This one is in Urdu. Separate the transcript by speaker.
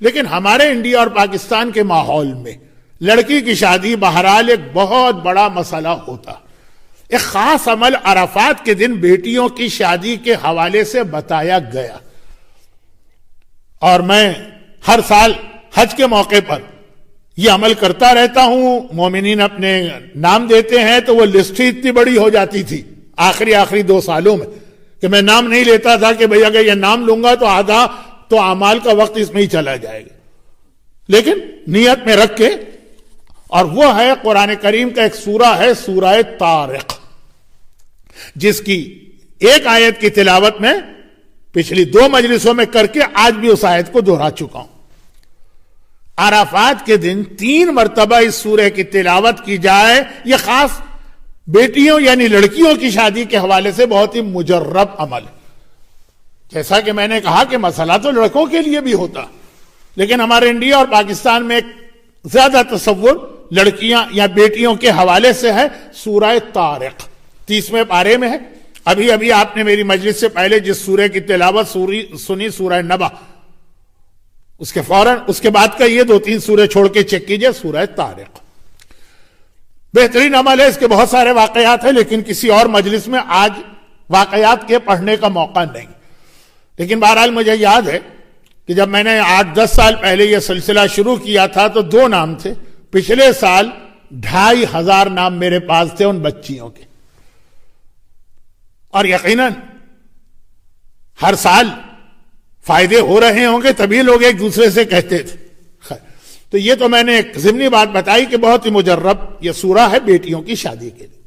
Speaker 1: لیکن ہمارے انڈیا اور پاکستان کے ماحول میں لڑکی کی شادی بہرحال ایک بہت بڑا مسئلہ ہوتا. ایک خاص عمل عرفات کے دن بیٹیوں کی شادی کے حوالے سے بتایا گیا، اور میں ہر سال حج کے موقع پر یہ عمل کرتا رہتا ہوں. مومنین اپنے نام دیتے ہیں تو وہ لسٹ ہی اتنی بڑی ہو جاتی تھی آخری 2 سالوں میں کہ میں نام نہیں لیتا تھا کہ بھئی اگر یہ نام لوں گا تو آدھا تو اعمال کا وقت اس میں ہی چلا جائے گا. لیکن نیت میں رکھ کے، اور وہ ہے قرآن کریم کا ایک سورہ ہے سورہ طارق، جس کی ایک آیت کی تلاوت میں پچھلی 2 مجلسوں میں کر کے آج بھی اس آیت کو دہرا چکا ہوں. عرفات کے دن 3 مرتبہ اس سورہ کی تلاوت کی جائے، یہ خاص بیٹیوں یعنی لڑکیوں کی شادی کے حوالے سے بہت ہی مجرب عمل ہے. جیسا کہ میں نے کہا کہ مسئلہ تو لڑکوں کے لیے بھی ہوتا، لیکن ہمارے انڈیا اور پاکستان میں ایک زیادہ تصور لڑکیاں یا بیٹیوں کے حوالے سے ہے. سورہ طارق 30ویں پارے میں ہے. ابھی آپ نے میری مجلس سے پہلے جس سورہ کی تلاوت سنی سورہ نبا، اس کے فوراً اس کے بعد کا یہ 2-3 سورے چھوڑ کے چیک کیجئے سورہ طارق. بہترین عمل ہے. اس کے بہت سارے واقعات ہیں، لیکن کسی اور مجلس میں آج واقعات کے پڑھنے کا موقع نہیں. لیکن بہرحال مجھے یاد ہے کہ جب میں نے 8-10 سال پہلے یہ سلسلہ شروع کیا تھا تو 2 نام تھے. پچھلے سال 2500 نام میرے پاس تھے ان بچیوں کے، اور یقیناً ہر سال فائدے ہو رہے ہوں گے تبھی لوگ ایک دوسرے سے کہتے تھے. تو یہ تو میں نے ایک ضمنی بات بتائی کہ بہت ہی مجرب یہ سورہ ہے بیٹیوں کی شادی کے لیے.